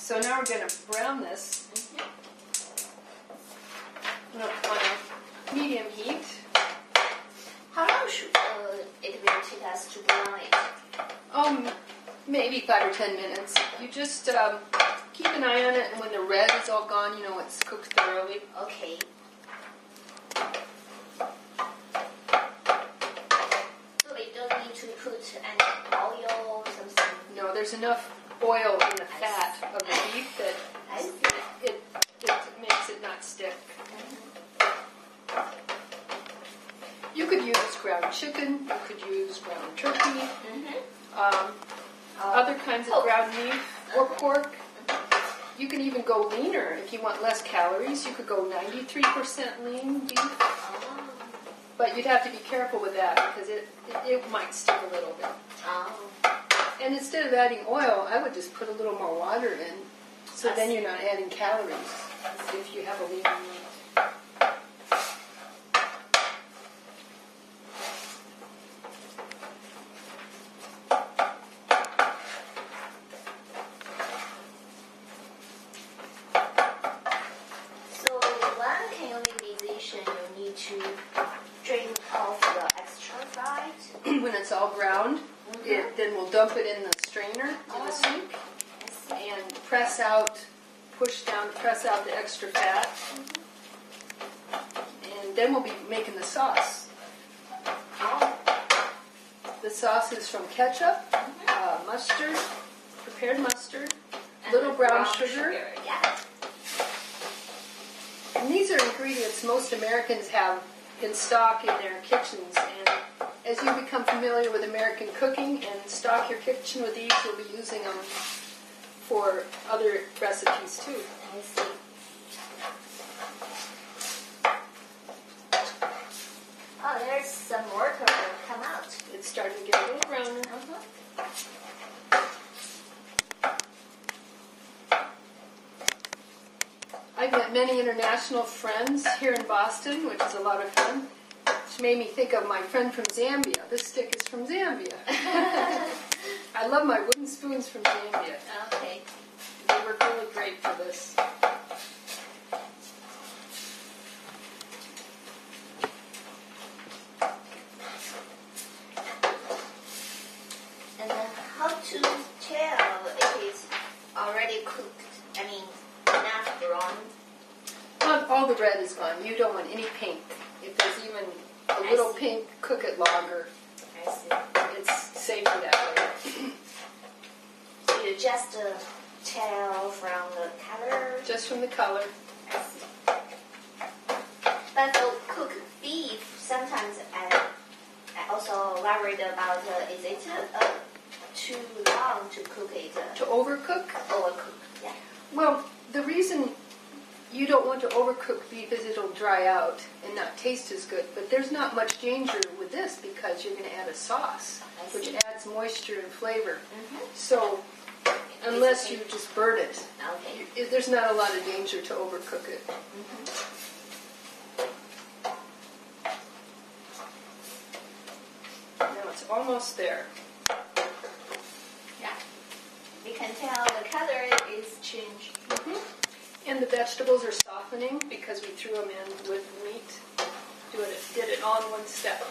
So now we're going to brown this on a medium heat. How long should it will take us to brown it? Maybe 5 or 10 minutes. You just keep an eye on it, and when the red is all gone, you know it's cooked thoroughly. Okay. So we don't need to put any oil or something? No, there's enough oil in the fat of the beef that it makes it not stick. You could use ground chicken, you could use ground turkey, other kinds of ground beef or pork. You can even go leaner if you want less calories. You could go 93% lean beef. But you'd have to be careful with that because it might stick a little bit. And instead of adding oil, I would just put a little more water in, so then you're not adding calories if you have a lean meat. So one can only musician you need to drain off the extra fat. When it's all browned, then we'll dump it in the strainer in the sink and press out the extra fat. And then we'll be making the sauce. The sauce is from ketchup, mustard, prepared mustard, little brown sugar. Yeah. And these are ingredients most Americans have in stock in their kitchens. And as you become familiar with American cooking and stock your kitchen with these, you'll be using them for other recipes too. I see. Oh, there's some more purple come out. It's starting to get a little browner. I've met many international friends here in Boston, which is a lot of fun. Which made me think of my friend from Zambia. This stick is from Zambia. I love my wooden spoons from Zambia. Okay. They work really great for this. And then how to tell if it's already cooked? I mean, not brown. All the red is gone. You don't want any pink. If there's even a little pink, cook it longer. I see. It's safer that way. So you just tell from the color? Just from the color. I see. But for cooked beef, sometimes I also worried about is it too long to cook it? To overcook? Overcook, yeah. Well, the reason you don't want to overcook beef is it'll dry out and not taste as good. But there's not much danger with this because you're going to add a sauce, which adds moisture and flavor. So unless you just burn it, there's not a lot of danger to overcook it. Now it's almost there. Yeah. We can tell the color is changed. And the vegetables are softening because we threw them in with the meat. Did it all in one step.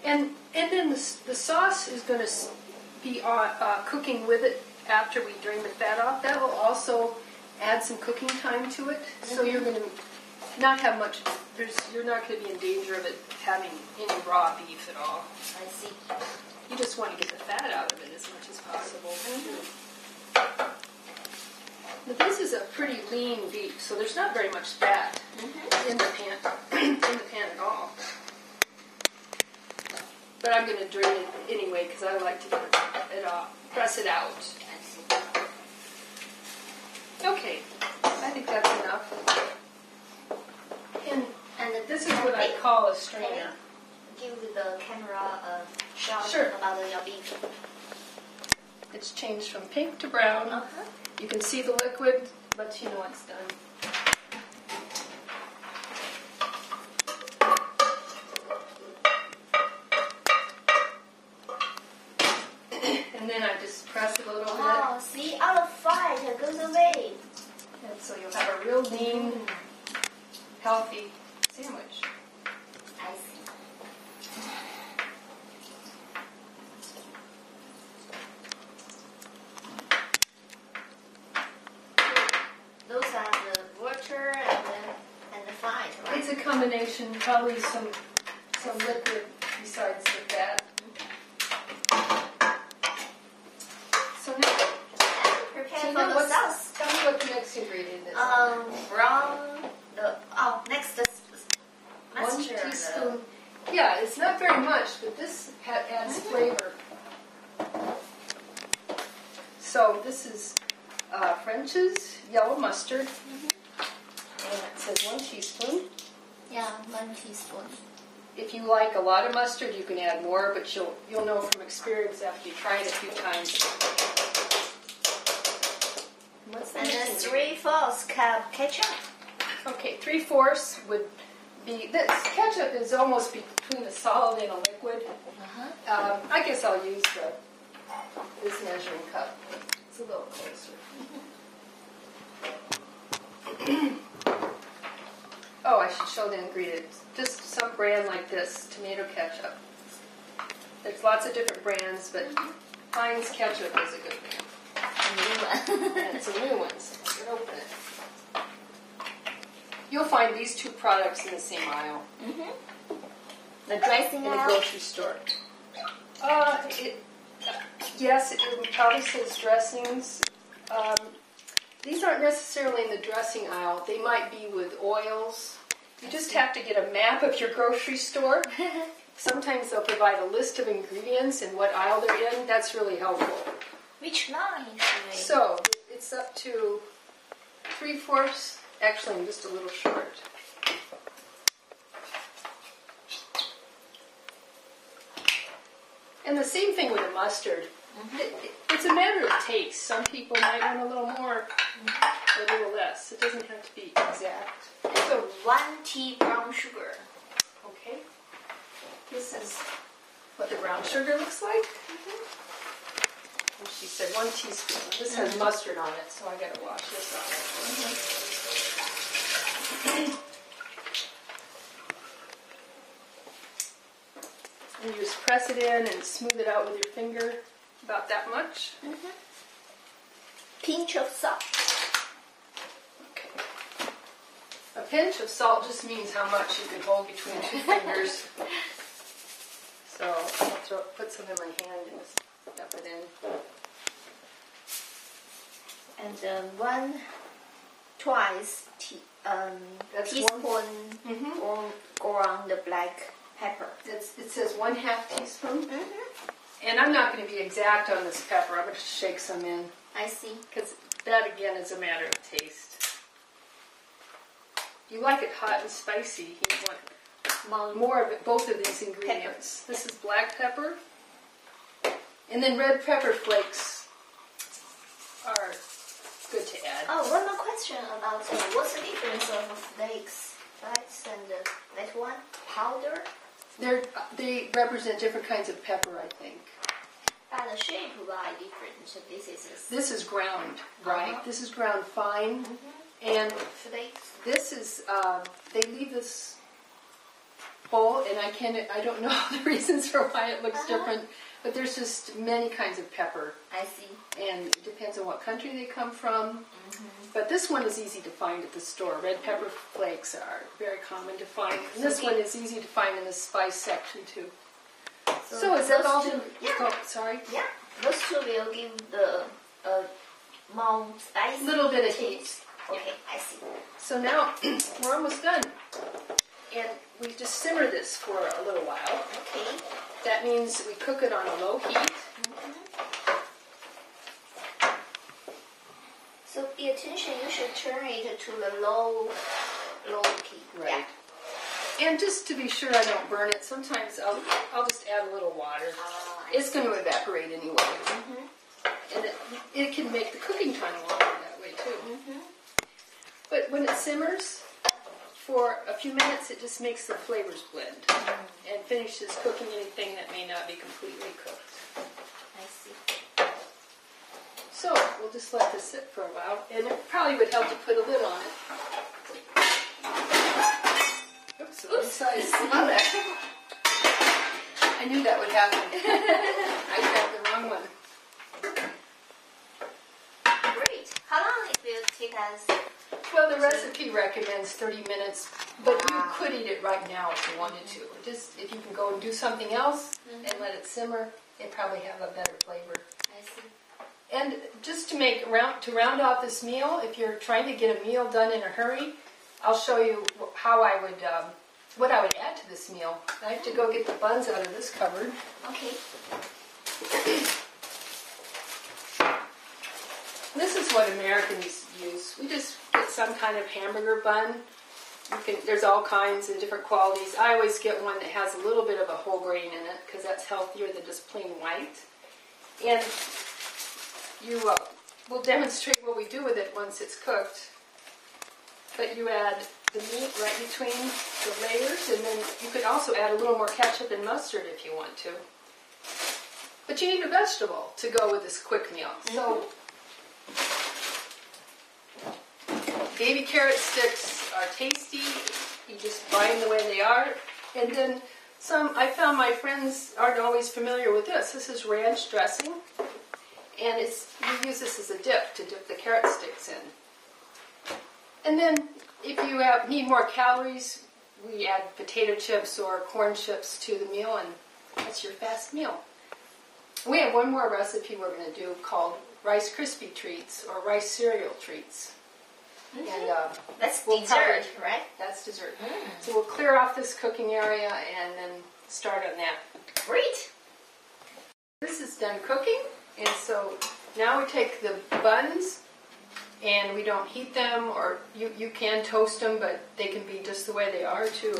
And then the sauce is going to be cooking with it after we drain the fat off. That will also add some cooking time to it. So you're going to not have much. You're not going to be in danger of it having any raw beef at all. I see. You just want to get the fat out of it as much as possible. But this is a pretty lean beef, so there's not very much fat in the pan at all. But I'm going to drain it anyway because I like to get it off, press it out. Okay, I think that's enough. And this is what I call a strainer. Give the camera a shot about your beef. It's changed from pink to brown. You can see the liquid, but you know it's done. And then I just press it a little Oh, see, all the fat goes away. And so you'll have a real lean, healthy sandwich. I see. Those are the water and the fat, right? It's a combination, probably some liquid besides the fat. So now, Prepare for the sauce. Tell me what the next ingredient is. Next One mustard. teaspoon. Yeah, it's not very much, but this adds flavor. So this is French's yellow mustard, and it says 1 teaspoon. Yeah, 1 teaspoon. If you like a lot of mustard, you can add more, but you'll know from experience after you try it a few times. And then 3/4 cup ketchup. Okay, 3/4 would be, this ketchup is almost between a solid and a liquid. I guess I'll use this measuring cup. It's a little closer. Oh, I should show the ingredients. Just some brand like this, tomato ketchup. There's lots of different brands, but Heinz ketchup is a good brand. And some new ones. Let's open it. You'll find these two products in the same aisle. The dressing in the aisle? grocery store. Yes, it probably says dressings. These aren't necessarily in the dressing aisle. They might be with oils. You just have to get a map of your grocery store. Sometimes they'll provide a list of ingredients and what aisle they're in. That's really helpful. Which line should we? So it's up to 3/4. Actually, I'm just a little short. And the same thing with the mustard. It's a matter of taste. Some people might want a little more, or a little less. It doesn't have to be exact. So 1 tea brown sugar. Okay. This is what the brown sugar looks like. And she said 1 teaspoon. This has mustard on it, so I got to wash this off. And you just press it in and smooth it out with your finger, about that much. Pinch of salt. Okay. A pinch of salt just means how much you can hold between 2 fingers. So I'll put some in my hand and just stuff it in. And 1 twice teaspoon ground black pepper. It says 1/2 teaspoon. And I'm not going to be exact on this pepper. I'm going to shake some in. I see. Because that, again, is a matter of taste. You like it hot and spicy. You want more of it, both of these ingredients. This is black pepper. And then red pepper flakes are good to add. Oh, one more question about what's the difference of flakes and that one? Powder? They represent different kinds of pepper, I think. But the shape are different. This is ground, right? This is ground fine. And flakes. This is, they leave this bowl, and I don't know the reasons for why it looks different, but there's just many kinds of pepper. I see. And it depends on what country they come from. But this one is easy to find at the store. Red pepper flakes are very common to find. And this one is easy to find in the spice section too. So is that all? Sorry? Yeah. Those two will give the more spicy little bit of heat. Okay, I see. So now we're almost done. And we just simmer this for a little while. Okay. That means we cook it on a low heat. So pay attention, you should turn it to the low heat. Right. Yeah. And just to be sure I don't burn it, sometimes I'll just add a little water. It's going to evaporate anyway. And it can make the cooking time longer that way too. But when it simmers for a few minutes, it just makes the flavors blend and finishes cooking anything that may not be completely cooked. I see. So we'll just let this sit for a while, and it probably would help to put a lid on it. Oops, inside is smaller. I knew that would happen. I grabbed the wrong one. Great. How long it will take us? Well, the recipe recommends 30 minutes, but you could eat it right now if you wanted to. Just if you can go and do something else and let it simmer, it probably have a better flavor. I see. And just to round off this meal, if you're trying to get a meal done in a hurry, I'll show you how I would, what I would add to this meal. I have to go get the buns out of this cupboard. Okay. This is what Americans use. We just get some kind of hamburger bun. There's all kinds and different qualities. I always get one that has a little bit of a whole grain in it because that's healthier than just plain white. And we'll demonstrate what we do with it once it's cooked. But you add the meat right between the layers, and then you could also add a little more ketchup and mustard if you want to. But you need a vegetable to go with this quick meal. So baby carrot sticks are tasty. You just buy them the way they are. And then I found my friends aren't always familiar with this. This is ranch dressing. And we use this as a dip to dip the carrot sticks in. And then if you need more calories, we add potato chips or corn chips to the meal, and that's your fast meal. We have one more recipe we're going to do called Rice Krispie Treats or Rice Cereal Treats. And that's dessert, right? That's dessert. So we'll clear off this cooking area and then start on that. Great. This is done cooking, and so now we take the buns and we don't heat them, or you can toast them, but they can be just the way they are too.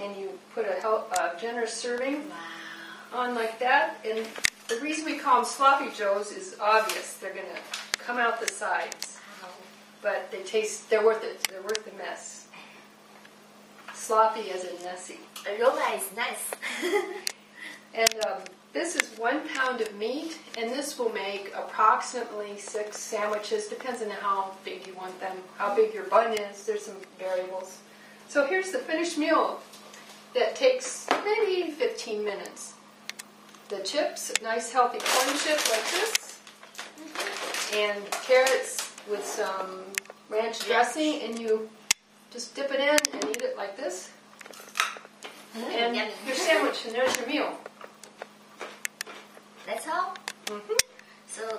And you put a generous serving on like that. And the reason we call them sloppy joes is obvious. They're going to come out the sides. But they're worth it. They're worth the mess. Sloppy as in messy. Aroma is nice. And this is 1 pound of meat, and this will make approximately 6 sandwiches. Depends on how big you want them, how big your bun is. There's some variables. So here's the finished meal that takes maybe 15 minutes. The chips, nice healthy corn chip like this, and carrots with some ranch dressing, and you just dip it in and eat it like this. And your sandwich, and there's your meal. That's all? So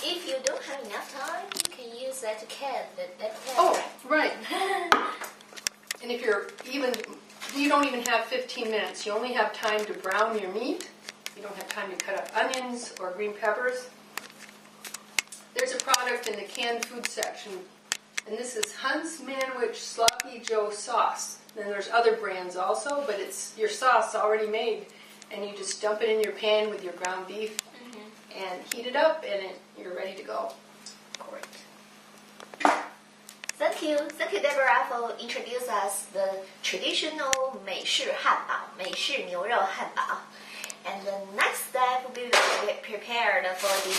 if you don't have enough time, you can use that can. Oh, right. And if you don't even have 15 minutes. You only have time to brown your meat. You don't have time to cut up onions or green peppers. There's a product in the canned food section, and this is Hunt's Manwich Sloppy Joe sauce. Then there's other brands also, but it's your sauce already made, and you just dump it in your pan with your ground beef and heat it up, and you're ready to go. Great. Thank you, Debra, for introducing us the traditional 美式汉堡, 美式牛肉汉堡. And the next step, we will be prepared for the